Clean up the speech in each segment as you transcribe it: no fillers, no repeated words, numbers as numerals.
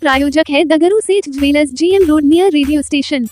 प्रायोजक है द गुरु सेठ jewellers, GM road near radio station.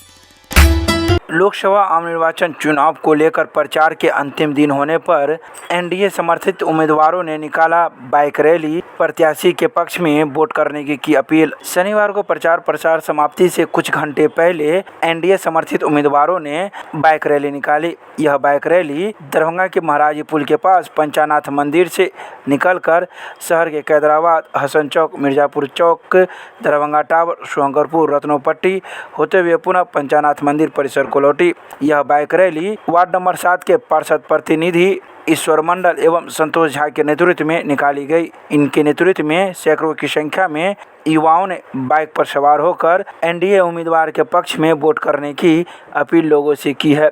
Lok Sabha आम निर्वाचन चुनाव को लेकर प्रचार के अंतिम दिन होने पर एनडीए समर्थित उम्मीदवारों ने निकाला बाइक रैली, प्रत्याशी के पक्ष में वोट करने की अपील। शनिवार को प्रचार समाप्ति से कुछ घंटे पहले एनडीए समर्थित उम्मीदवारों ने बाइक रैली निकाली। यह बाइक रैली दरभंगा के महाराजी पुल के पास पंचानाथ मंदिर से निकलकर शहर के कैदराबाद, हसन चौक, मिर्जापुर चौक, दरभंगा टावर, शंकरपुर, रत्नोपट्टी होते हुए पुनः पंचानाथ मंदिर परिसर को लौटी। यह बाइक रैली वार्ड नंबर 7 के पार्षद प्रतिनिधि ईश्वर मंडल एवं संतोष झा के नेतृत्व में निकाली गई। इनके नेतृत्व में सैकड़ों की संख्या में युवाओं ने बाइक पर सवार होकर एनडीए उम्मीदवार के पक्ष में वोट करने की अपील लोगों से की है।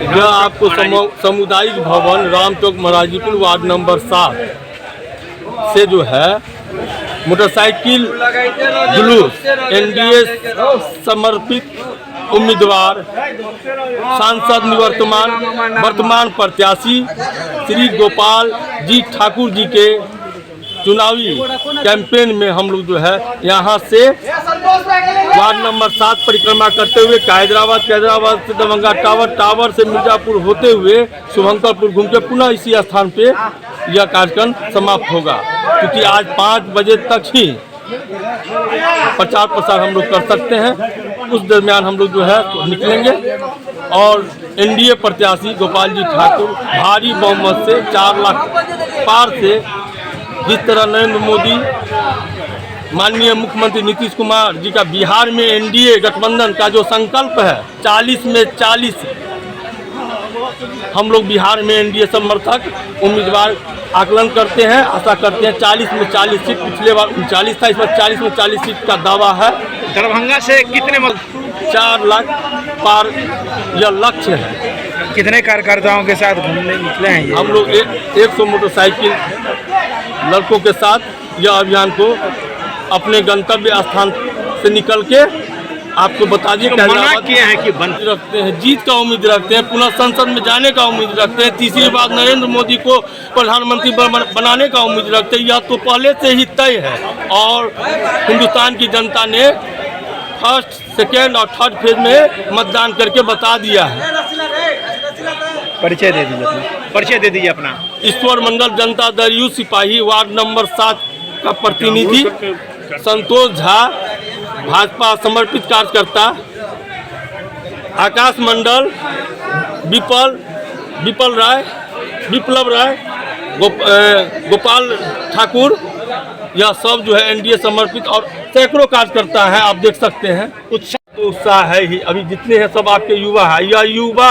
यह आपको सामुदायिक भवन राम चौक महाराजीपुर वार्ड नंबर 7 से जो है मोटरसाइकिल जुलूस एनडीए समर्पित उम्मीदवार सांसद वर्तमान प्रत्याशी श्री गोपाल जी ठाकुर जी के चुनावी कैंपेन में हम लोग जो है यहाँ से वार्ड नंबर 7 परिक्रमा करते हुए कैदराबाद से दरभंगा टावर से मिर्जापुर होते हुए शुभंकरपुर घूम के पुनः इसी स्थान पे यह कार्यक्रम समाप्त होगा, क्योंकि आज 5 बजे तक ही प्रचार प्रसार हम लोग कर सकते हैं। उस दरमियान हम लोग जो है तो निकलेंगे और एनडीए प्रत्याशी गोपाल जी ठाकुर भारी बहुमत से 4 लाख पार से, जिस तरह नरेंद्र मोदी माननीय मुख्यमंत्री नीतीश कुमार जी का बिहार में एनडीए गठबंधन का जो संकल्प है 40 में 40, हम लोग बिहार में एनडीए समर्थक उम्मीदवार आकलन करते हैं, आशा करते हैं 40 में 40 सीट, पिछले बार 39 था, इस बार 40 में 40 सीट का दावा है। दरभंगा से कितने 4 लाख पार यह लक्ष्य है। कितने कार्यकर्ताओं के साथ घूमने निकले हैं ये? हम लोग 100 मोटरसाइकिल लड़कों के साथ यह अभियान को अपने गंतव्य स्थान से निकल के आपको बता दिए किए हैं कि रखते हैं, जीत का उम्मीद रखते हैं, पुनः संसद में जाने का उम्मीद रखते हैं, तीसरी बार नरेंद्र मोदी को प्रधानमंत्री बनाने का उम्मीद रखते हैं। यह तो पहले से ही तय है और हिंदुस्तान की जनता ने फर्स्ट, सेकेंड और थर्ड फेज में मतदान करके बता दिया है। परिचय दे दीजिए अपना। ईश्वर मंडल जनता दल यू सिपाही वार्ड नंबर 7 का प्रतिनिधि, संतोष झा भाजपा समर्पित कार्यकर्ता, आकाश मंडल, विप्लव राय, गोपाल ठाकुर, यह सब जो है एनडीए समर्पित और सैकड़ों कार्यकर्ता हैं। आप देख सकते हैं उत्साह है ही। अभी जितने हैं सब आपके युवा है, यह युवा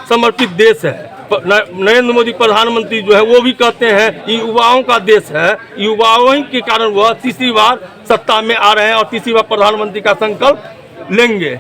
समर्पित देश है। नरेंद्र मोदी प्रधानमंत्री जो है वो भी कहते हैं ये युवाओं का देश है, युवाओं के कारण वह तीसरी बार सत्ता में आ रहे हैं और तीसरी बार प्रधानमंत्री का संकल्प लेंगे।